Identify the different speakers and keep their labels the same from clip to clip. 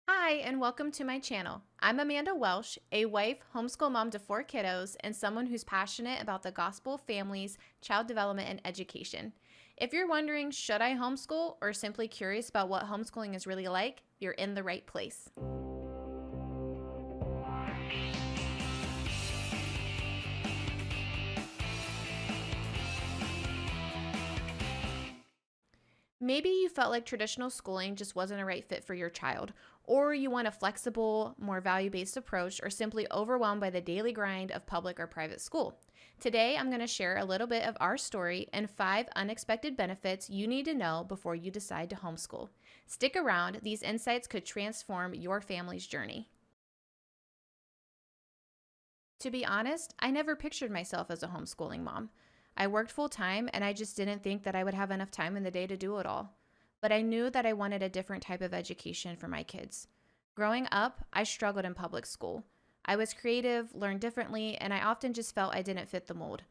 Speaker 1: Hi, and welcome to my channel. I'm Amanda Welsh, a wife, homeschool mom to 4 kiddos, and someone who's passionate about the gospel, families, child development, and education. If you're wondering, should I homeschool, or simply curious about what homeschooling is really like, you're in the right place. Maybe you felt like traditional schooling just wasn't a right fit for your child, or you want a flexible, more value based approach, or simply overwhelmed by the daily grind of public or private school. Today, I'm going to share a little bit of our story and 5 unexpected benefits you need to know before you decide to homeschool. Stick around, these insights could transform your family's journey. To be honest, I never pictured myself as a homeschooling mom. I worked full time and I just didn't think that I would have enough time in the day to do it all. But I knew that I wanted a different type of education for my kids. Growing up, I struggled in public school. I was creative, learned differently, and I often just felt I didn't fit the mold.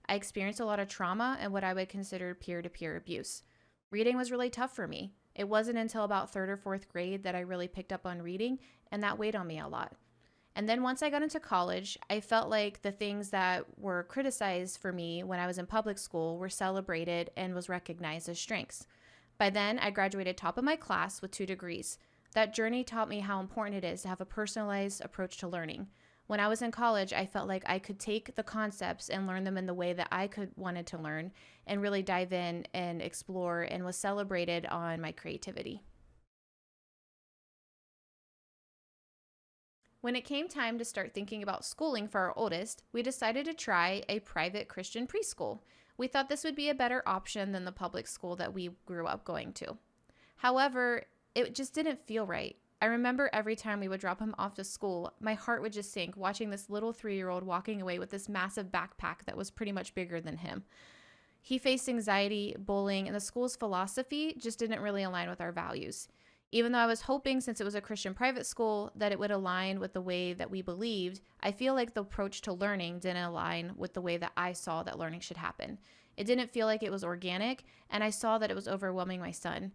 Speaker 1: I experienced a lot of trauma and what I would consider peer to peer abuse. Reading was really tough for me. It wasn't until about third or fourth grade that I really picked up on reading, and that weighed on me a lot. And then once I got into college, I felt like the things that were criticized for me when I was in public school were celebrated and was recognized as strengths. By then, I graduated top of my class with 2 degrees. That journey taught me how important it is to have a personalized approach to learning. When I was in college, I felt like I could take the concepts and learn them in the way that I could wanted to learn and really dive in and explore and was celebrated on my creativity. When it came time to start thinking about schooling for our oldest, we decided to try a private Christian preschool. We thought this would be a better option than the public school that we grew up going to. However, it just didn't feel right. I remember every time we would drop him off to school, my heart would just sink watching this little 3-year-old walking away with this massive backpack that was pretty much bigger than him. He faced anxiety, bullying, and the school's philosophy just didn't really align with our values. Even though I was hoping, since it was a Christian private school, that it would align with the way that we believed, I feel like the approach to learning didn't align with the way that I saw that learning should happen. It didn't feel like it was organic, and I saw that it was overwhelming my son.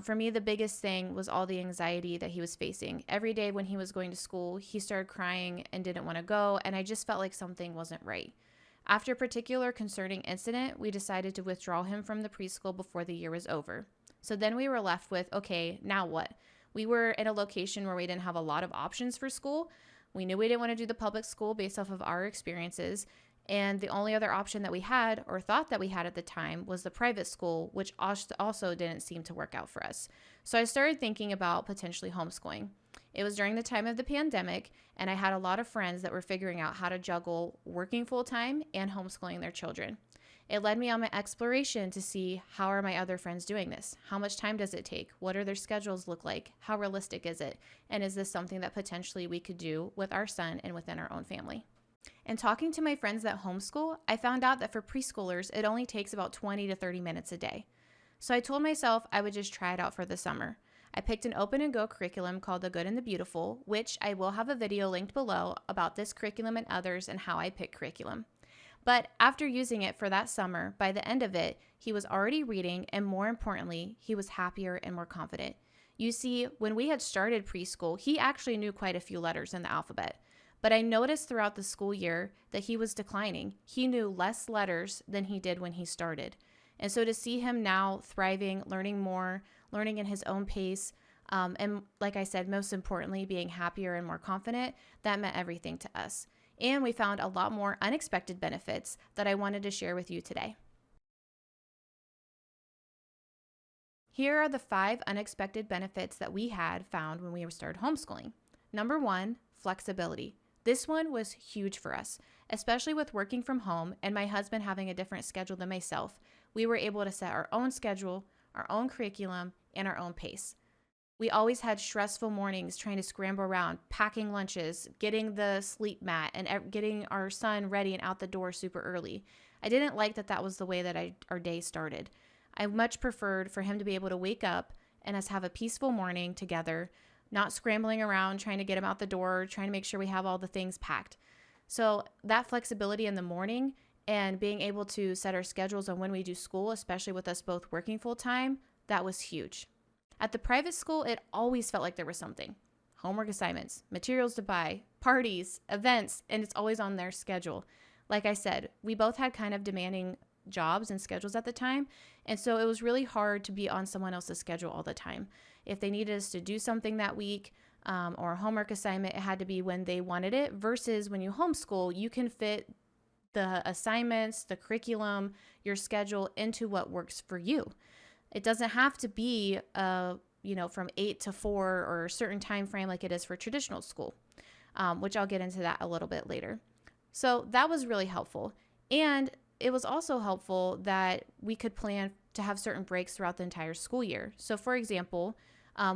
Speaker 1: For me, the biggest thing was all the anxiety that he was facing. Every day when he was going to school, he started crying and didn't want to go, and I just felt like something wasn't right. After a particular concerning incident, we decided to withdraw him from the preschool before the year was over. So then we were left with, okay, now what? We were in a location where we didn't have a lot of options for school. We knew we didn't want to do the public school based off of our experiences. And the only other option that we had, or thought that we had at the time, was the private school, which also didn't seem to work out for us. So I started thinking about potentially homeschooling. It was during the time of the pandemic, and I had a lot of friends that were figuring out how to juggle working full time and homeschooling their children. It led me on my exploration to see, how are my other friends doing this? How much time does it take? What are their schedules look like? How realistic is it? And is this something that potentially we could do with our son and within our own family? And talking to my friends that homeschool, I found out that for preschoolers, it only takes about 20 to 30 minutes a day. So I told myself I would just try it out for the summer. I picked an open and go curriculum called The Good and the Beautiful, which I will have a video linked below about this curriculum and others and how I pick curriculum. But after using it for that summer, by the end of it, he was already reading, and more importantly, he was happier and more confident. You see, when we had started preschool, he actually knew quite a few letters in the alphabet. But I noticed throughout the school year that he was declining. He knew less letters than he did when he started. And so to see him now thriving, learning more, learning in his own pace, and like I said, most importantly, being happier and more confident, that meant everything to us. And we found a lot more unexpected benefits that I wanted to share with you today. Here are the 5 unexpected benefits that we had found when we started homeschooling. Number 1, flexibility. This one was huge for us, especially with working from home and my husband having a different schedule than myself. We were able to set our own schedule, our own curriculum, and our own pace. We always had stressful mornings trying to scramble around, packing lunches, getting the sleep mat, and getting our son ready and out the door super early. I didn't like that that was the way that our day started. I much preferred for him to be able to wake up and us have a peaceful morning together, not scrambling around trying to get him out the door, trying to make sure we have all the things packed. So that flexibility in the morning and being able to set our schedules on when we do school, especially with us both working full time, that was huge. At the private school, it always felt like there was something. Homework assignments, materials to buy, parties, events, and it's always on their schedule. Like I said, we both had kind of demanding jobs and schedules at the time, and so it was really hard to be on someone else's schedule all the time. If they needed us to do something that week or a homework assignment, it had to be when they wanted it, versus when you homeschool, you can fit the assignments, the curriculum, your schedule into what works for you. It doesn't have to be from 8 to 4 or a certain time frame like it is for traditional school, which I'll get into that a little bit later. So that was really helpful. And it was also helpful that we could plan to have certain breaks throughout the entire school year. So for example,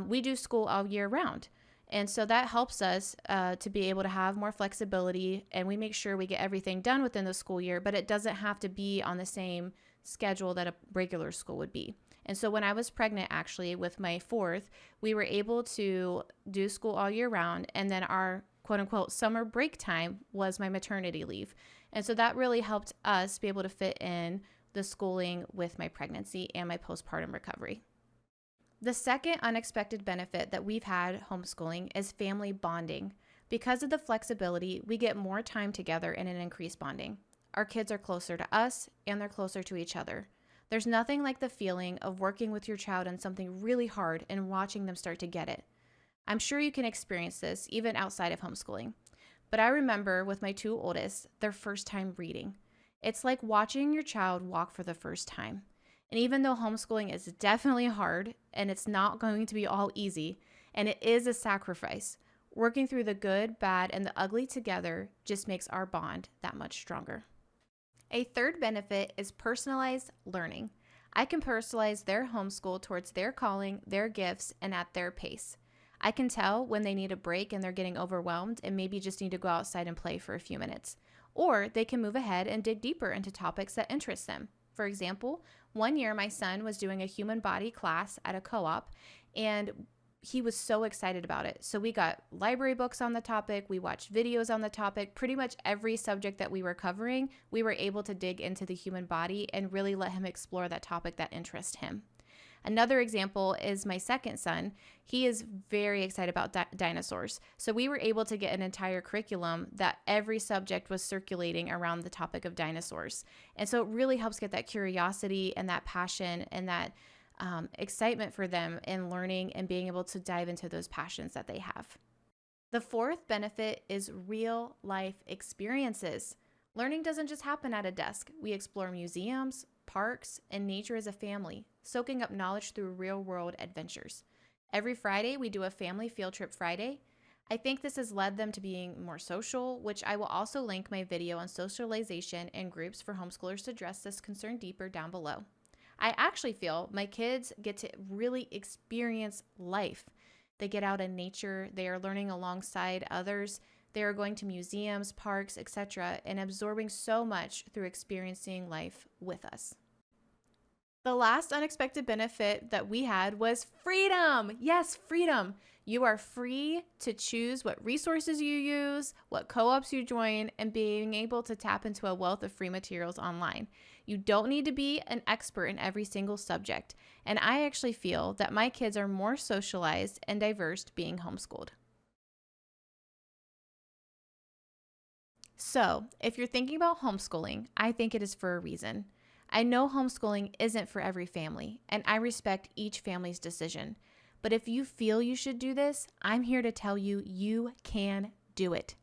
Speaker 1: we do school all year round. And so that helps us to be able to have more flexibility, and we make sure we get everything done within the school year, but it doesn't have to be on the same schedule that a regular school would be. And so when I was pregnant, actually, with my fourth, we were able to do school all year round, and then our quote unquote summer break time was my maternity leave. And so that really helped us be able to fit in the schooling with my pregnancy and my postpartum recovery. The second unexpected benefit that we've had homeschooling is family bonding. Because of the flexibility, we get more time together and an increased bonding. Our kids are closer to us and they're closer to each other. There's nothing like the feeling of working with your child on something really hard and watching them start to get it. I'm sure you can experience this even outside of homeschooling. But I remember with my two oldest, their first time reading. It's like watching your child walk for the first time. And even though homeschooling is definitely hard and it's not going to be all easy, and it is a sacrifice, working through the good, bad, and the ugly together just makes our bond that much stronger. A third benefit is personalized learning. I can personalize their homeschool towards their calling, their gifts, and at their pace. I can tell when they need a break and they're getting overwhelmed and maybe just need to go outside and play for a few minutes. Or they can move ahead and dig deeper into topics that interest them. For example, one year my son was doing a human body class at a co-op, and he was so excited about it. So we got library books on the topic, we watched videos on the topic, pretty much every subject that we were covering, we were able to dig into the human body and really let him explore that topic that interests him. Another example is my second son. He is very excited about dinosaurs. So we were able to get an entire curriculum that every subject was circulating around the topic of dinosaurs. And so it really helps get that curiosity and that passion and that excitement for them in learning and being able to dive into those passions that they have. The fourth benefit is real life experiences. Learning doesn't just happen at a desk. We explore museums, parks, and nature as a family, soaking up knowledge through real-world adventures. Every Friday, we do a family field trip Friday. I think this has led them to being more social, which I will also link my video on socialization and groups for homeschoolers to address this concern deeper down below. I actually feel my kids get to really experience life. They get out in nature, they are learning alongside others, they are going to museums, parks, etc., and absorbing so much through experiencing life with us. The last unexpected benefit that we had was freedom. Yes, freedom. You are free to choose what resources you use, what co-ops you join, and being able to tap into a wealth of free materials online. You don't need to be an expert in every single subject, and I actually feel that my kids are more socialized and diverse being homeschooled. So, if you're thinking about homeschooling, I think it is for a reason. I know homeschooling isn't for every family, and I respect each family's decision. But if you feel you should do this, I'm here to tell you, you can do it.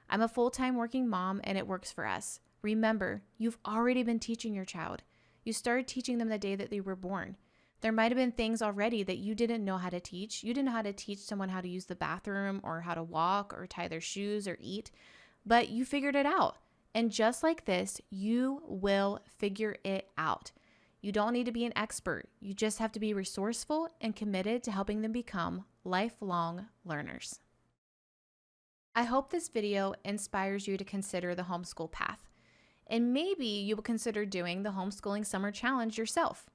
Speaker 1: I'm a full-time working mom, and it works for us. Remember, you've already been teaching your child. You started teaching them the day that they were born. There might have been things already that you didn't know how to teach. You didn't know how to teach someone how to use the bathroom or how to walk or tie their shoes or eat, but you figured it out. And just like this, you will figure it out. You don't need to be an expert. You just have to be resourceful and committed to helping them become lifelong learners. I hope this video inspires you to consider the homeschool path. And maybe you will consider doing the Homeschooling Summer Challenge yourself.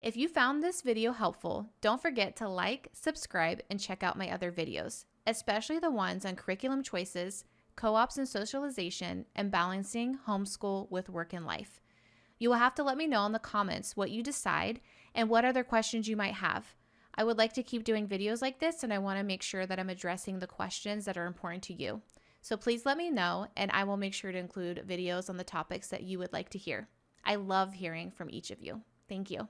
Speaker 1: If you found this video helpful, don't forget to like, subscribe, and check out my other videos, especially the ones on curriculum choices, co-ops and socialization, and balancing homeschool with work and life. You will have to let me know in the comments what you decide and what other questions you might have. I would like to keep doing videos like this, and I want to make sure that I'm addressing the questions that are important to you. So please let me know, and I will make sure to include videos on the topics that you would like to hear. I love hearing from each of you. Thank you.